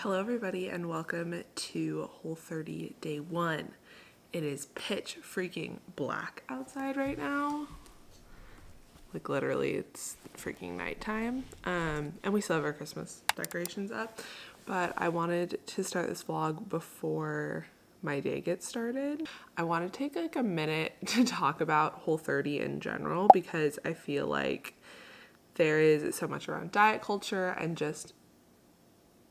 Hello everybody and welcome to Whole30 Day 1. It is pitch freaking black outside right now. Like literally it's freaking nighttime. And we still have our Christmas decorations up. But I wanted to start this vlog before my day gets started. I want to take like a minute to talk about Whole30 in general because I feel like there is so much around diet culture and just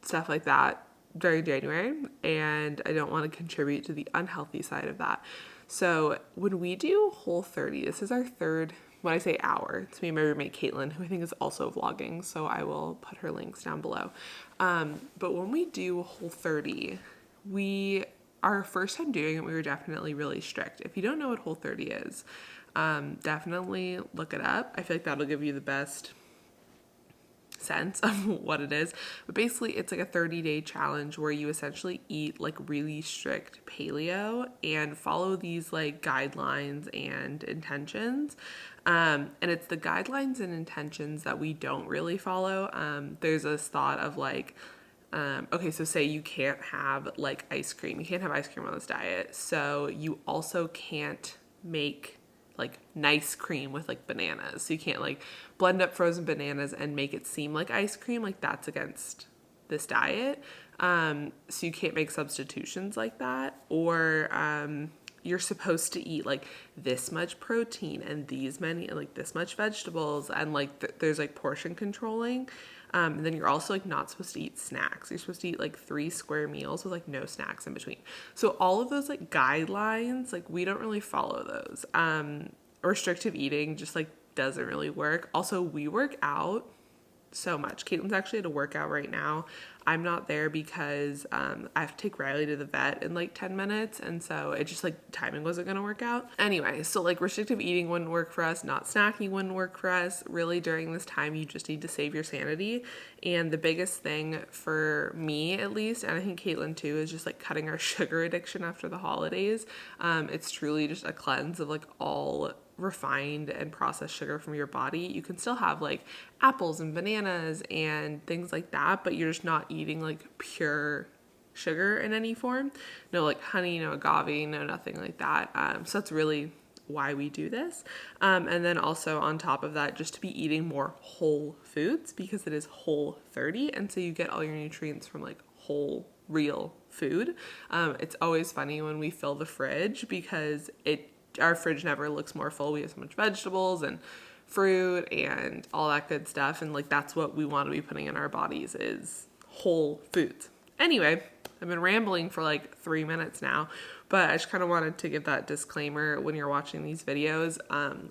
stuff like that during January, and I don't want to contribute to the unhealthy side of that. So when we do Whole30, this is our third, when I say hour, it's me and my roommate Katelyn, who I think is also vlogging, so I will put her links down below. But when we do Whole30, our first time doing it, we were definitely really strict. If you don't know what Whole30 is, definitely look it up. I feel like that'll give you the best sense of what it is. But basically it's like a 30-day challenge where you essentially eat like really strict paleo and follow these like guidelines and intentions. And it's the guidelines and intentions that we don't really follow. There's this thought of like, okay, so say you can't have like ice cream. You can't have ice cream on this diet. So you also can't make like nice cream with like bananas. So you can't like blend up frozen bananas and make it seem like ice cream. Like that's against this diet. So you can't make substitutions like that. Or you're supposed to eat like this much protein and these many, like this much vegetables, and like there's like portion controlling. And then you're also like not supposed to eat snacks. You're supposed to eat like 3 square meals with like no snacks in between. So all of those like guidelines, like we don't really follow those. Restrictive eating just like doesn't really work. Also, we work out so much. Caitlin's actually at a workout right now. I'm not there because I have to take Riley to the vet in like 10 minutes, and so it just like timing wasn't gonna work out. Anyway, so like restrictive eating wouldn't work for us, not snacking wouldn't work for us. Really during this time you just need to save your sanity, and the biggest thing for me at least, and I think Katelyn too, is just like cutting our sugar addiction after the holidays. It's truly just a cleanse of like all refined and processed sugar from your body. You can still have like apples and bananas and things like that, but you're just not eating like pure sugar in any form. No like honey, no agave, no nothing like that. So that's really why we do this. And then also on top of that, just to be eating more whole foods because it is Whole30, and so you get all your nutrients from like whole real food. It's always funny when we fill the fridge because our fridge never looks more full. We have so much vegetables and fruit and all that good stuff. And like, that's what we want to be putting in our bodies is whole foods. Anyway, I've been rambling for like 3 minutes now, but I just kind of wanted to give that disclaimer when you're watching these videos.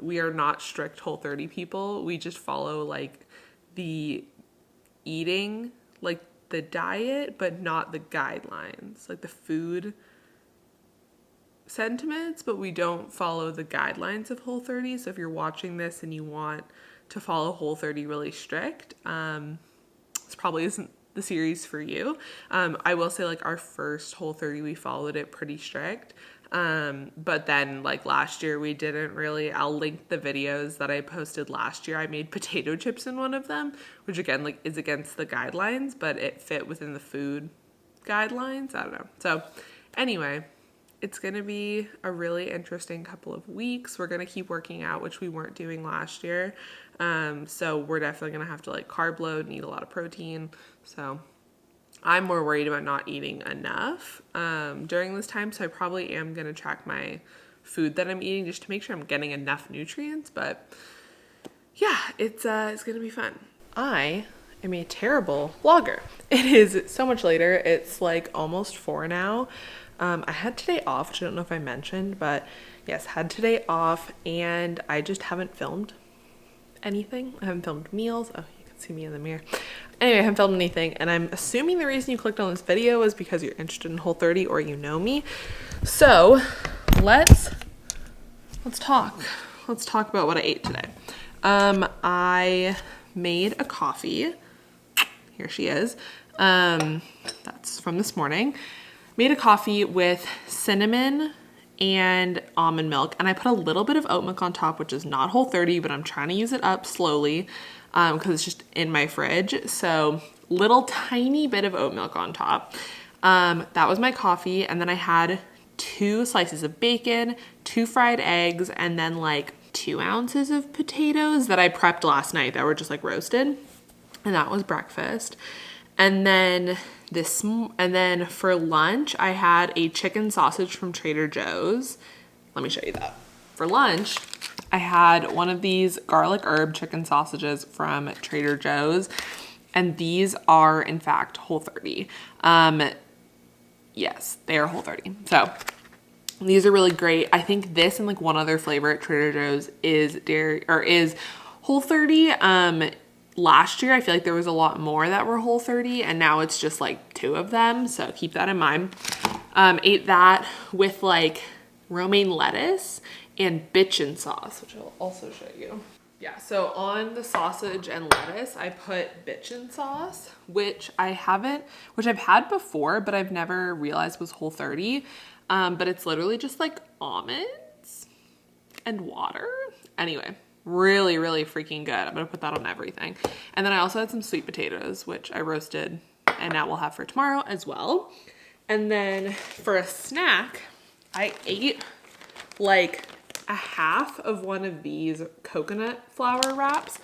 We are not strict Whole30 people. We just follow like the eating, like the diet, but not the guidelines, like the food sentiments, but we don't follow the guidelines of Whole30. So if you're watching this and you want to follow Whole30 really strict, this probably isn't the series for you. I will say like our first Whole30 we followed it pretty strict, but then like last year we didn't really. I'll link the videos that I posted last year. I made potato chips in one of them, which again like is against the guidelines, but it fit within the food guidelines. I don't know. So anyway, it's going to be a really interesting couple of weeks. We're going to keep working out, which we weren't doing last year. So we're definitely going to have to like carb load and eat a lot of protein. So I'm more worried about not eating enough during this time. So I probably am going to track my food that I'm eating just to make sure I'm getting enough nutrients. But yeah, it's going to be fun. I am a terrible vlogger. It is so much later. It's like almost 4 now. I had today off, which I don't know if I mentioned, but yes, had today off, and I just haven't filmed anything. I haven't filmed meals. Oh, you can see me in the mirror. Anyway, I haven't filmed anything, and I'm assuming the reason you clicked on this video is because you're interested in Whole30 or you know me. So let's talk. Let's talk about what I ate today. I made a coffee. Here she is. That's from this morning. Made a coffee with cinnamon and almond milk, and I put a little bit of oat milk on top, which is not Whole30, but I'm trying to use it up slowly because it's just in my fridge. So little tiny bit of oat milk on top. That was my coffee. And then I had 2 slices of bacon, 2 fried eggs, and then like 2 ounces of potatoes that I prepped last night that were just like roasted. And that was breakfast. And then for lunch, I had a chicken sausage from Trader Joe's. Let me show you that. For lunch, I had one of these garlic herb chicken sausages from Trader Joe's. And these are, in fact, whole30. Yes, they are whole30. So these are really great. I think this and like one other flavor at Trader Joe's is whole30. Last year, I feel like there was a lot more that were whole30, and now it's just like 2 of them. So keep that in mind. Ate that with like romaine lettuce and bitchin sauce, which I'll also show you. Yeah, so on the sausage and lettuce, I put bitchin sauce, which I've had before, but I've never realized was whole30. But it's literally just like almonds and water. Anyway, really, really freaking good. I'm gonna put that on everything. And then I also had some sweet potatoes, which I roasted, and now we'll have for tomorrow as well. And then for a snack, I ate like a half of one of these coconut flour wraps.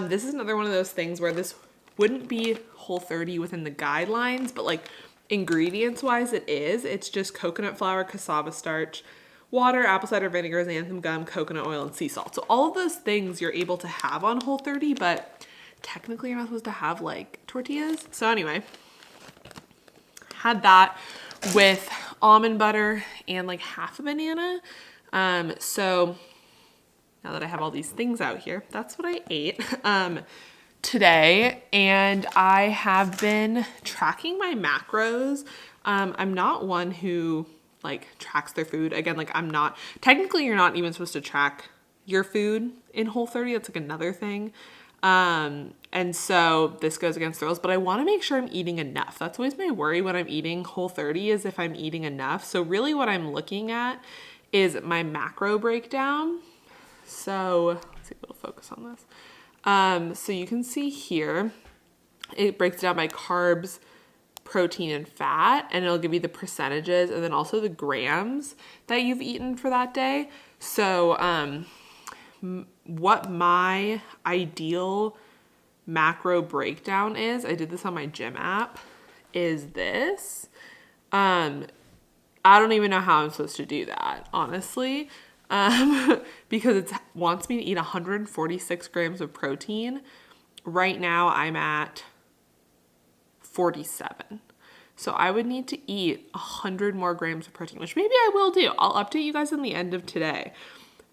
This is another one of those things where this wouldn't be whole30 within the guidelines, but like ingredients wise it is. It's just coconut flour, cassava starch, water, apple cider vinegar, xanthan gum, coconut oil, and sea salt. So all of those things you're able to have on whole30, but technically you're not supposed to have like tortillas. So anyway, had that with almond butter and like half a banana. So now that I have all these things out here, that's what I ate today. And I have been tracking my macros. I'm not one who like tracks their food. Again, like technically you're not even supposed to track your food in whole30. That's like another thing. And so this goes against the rules, but I want to make sure I'm eating enough. That's always my worry when I'm eating whole30 is if I'm eating enough. So really what I'm looking at is my macro breakdown. So let's see if it'll focus on this. So you can see here, it breaks down by carbs, protein, and fat, and it'll give you the percentages and then also the grams that you've eaten for that day. So what my ideal macro breakdown is, I did this on my gym app, is this. I don't even know how I'm supposed to do that, honestly, because it wants me to eat 146 grams of protein. Right now, I'm at 47. So I would need to eat 100 more grams of protein, which maybe I will do. I'll update you guys in the end of today.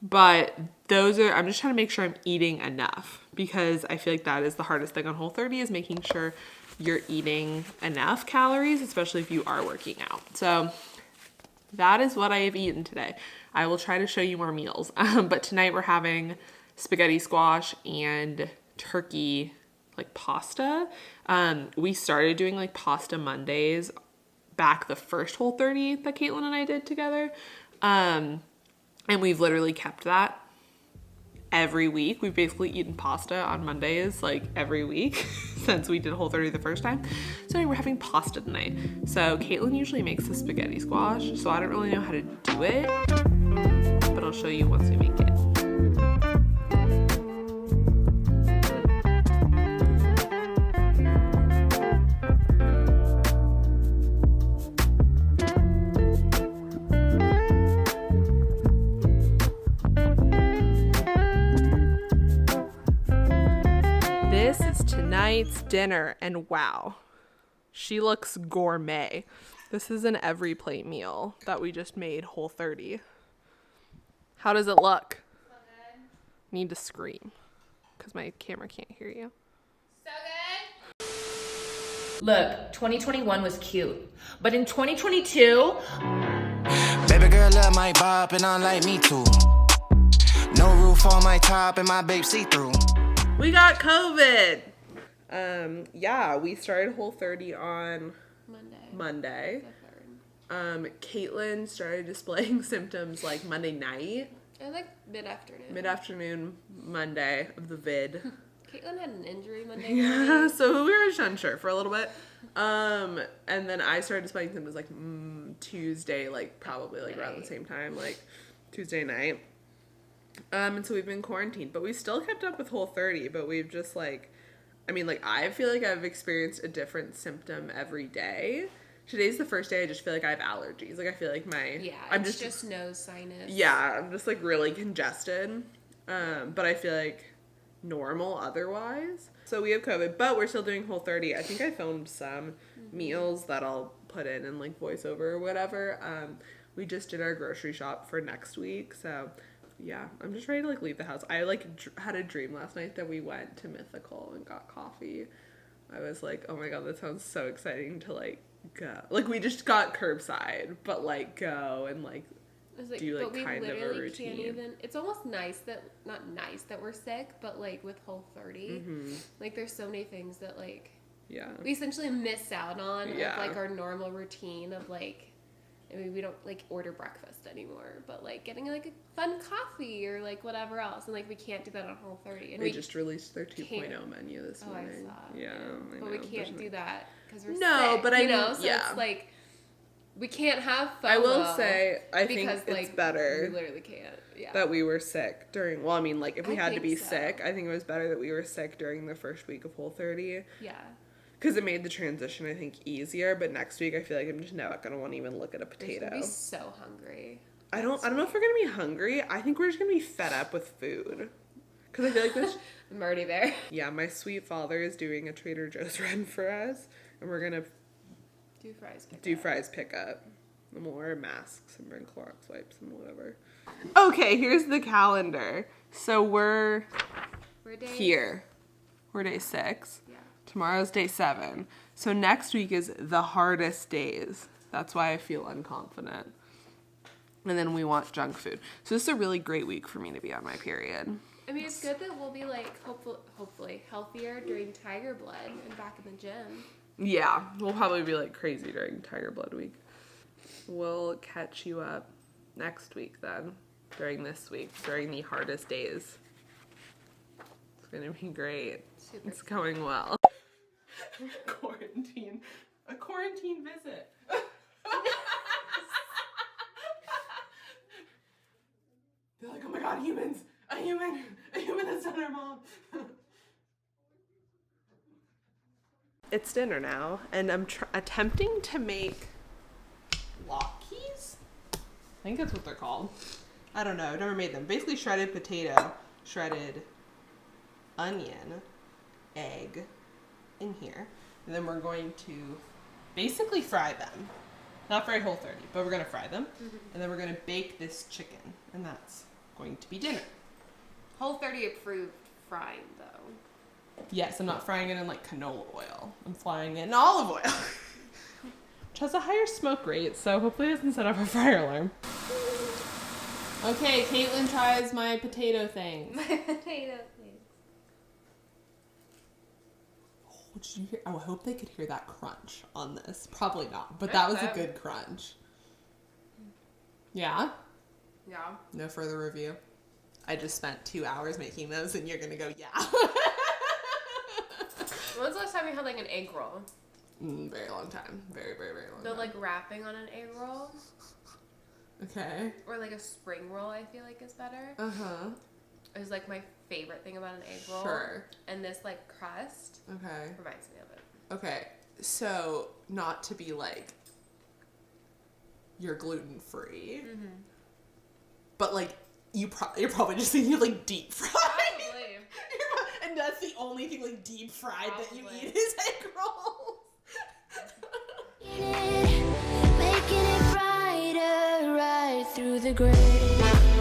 But I'm just trying to make sure I'm eating enough, because I feel like that is the hardest thing on whole30 is making sure you're eating enough calories, especially if you are working out. So that is what I have eaten today. I will try to show you more meals. But tonight we're having spaghetti squash and turkey, like pasta. We started doing like pasta Mondays back the first whole30 that Katelyn and I did together. And we've literally kept that every week. We've basically eaten pasta on Mondays like every week since we did whole30 the first time. So anyway, we're having pasta tonight. So Katelyn usually makes the spaghetti squash, so I don't really know how to do it, but I'll show you once we make it. Tonight's dinner, and wow, she looks gourmet. This is an every plate meal that we just made whole30. How does it look? So good. Need to scream because my camera can't hear you. So good. Look, 2021 was cute, but in 2022, baby girl love my bop and I like me too. No roof on my top and my babe see through. We got COVID. Yeah, we started whole30 on Monday. Katelyn started displaying symptoms like Monday night. It was like mid-afternoon. Mid-afternoon Monday of the vid. Katelyn had an injury Monday Yeah, morning. so we were just unsure for a little bit. And then I started displaying symptoms like Tuesday, like probably like around the same time, like Tuesday night. And so we've been quarantined, but we still kept up with Whole30, but we've just like, I mean, like I feel like I've experienced a different symptom every day. Today's the first day I just feel like I have allergies. Like I feel like I'm just nose sinus. Yeah, I'm just like really congested. But I feel like normal otherwise. So we have COVID, but we're still doing Whole30. I think I filmed some meals that I'll put in like voiceover or whatever. We just did our grocery shop for next week, so yeah, I'm just ready to like leave the house. I like had a dream last night that we went to Mythical and got coffee. I was like, oh my god, that sounds so exciting to like go. Like we just got curbside, but like go and like do like kind of a routine. It's almost not nice that we're sick, but like with Whole30, like there's so many things that like we essentially miss out on of like our normal routine of like, I mean, we don't like order breakfast anymore, but like getting like a fun coffee or like whatever else, and like we can't do that on Whole30. And they just released their 2.0 menu this morning. I saw. Yeah, but we can't do that because we're sick. But I know, so it's like we can't have FOMO. I will say, I think it's like, better. We literally can't. Yeah. That we were sick during. Well, I mean, like if we had to be sick, I think it was better that we were sick during the first week of Whole30. Yeah. Because it made the transition, I think, easier. But next week, I feel like I'm just not gonna want to even look at a potato. We're gonna be so hungry. I don't know if we're gonna be hungry. I think we're just gonna be fed up with food. Because I feel like this. I'm already there. Yeah, my sweet father is doing a Trader Joe's run for us, and we're gonna do fries pickup. And we'll wear masks and bring Clorox wipes and whatever. Okay, here's the calendar. So we're here. We're day 6. Yeah. Tomorrow's day 7. So next week is the hardest days. That's why I feel unconfident. And then we want junk food. So this is a really great week for me to be on my period. I mean, it's good that we'll be like hopefully healthier during Tiger Blood and back in the gym. Yeah, we'll probably be like crazy during Tiger Blood week. We'll catch you up next week then, during this week, during the hardest days. It's gonna be great. It's going well. A quarantine visit. They're like, oh my god, humans! A human that's not our mom. It's dinner now, and I'm attempting to make Lockies? I think that's what they're called. I don't know. I've never made them. Basically shredded potato, shredded onion, egg in here. And then we're going to basically fry them. Not very Whole30, but we're going to fry them. Mm-hmm. And then we're going to bake this chicken. And that's going to be dinner. Whole30 approved frying, though. Yes, I'm not frying it in like canola oil. I'm frying it in olive oil. Which has a higher smoke rate, so hopefully it doesn't set off a fire alarm. Okay, Katelyn tries my potato things. My potato things. Oh, did you hear? Oh, I hope they could hear that crunch on this. Probably not, but that was a good crunch. Yeah? Yeah. No further review. I just spent 2 hours making those, and you're gonna go, yeah. When's the last time you had like an egg roll? Very long time. Very, very, very long time. So like wrapping on an egg roll? Okay. Or like a spring roll, I feel like is better. Uh-huh. Is like my favorite thing about an egg roll. Sure. And this like crust reminds me of it. Okay. So not to be like you're gluten-free. Mm-hmm. But like you're probably just thinking like deep fried. Probably. And that's the only thing like deep fried that you eat is egg rolls. Making it brighter right through the gray.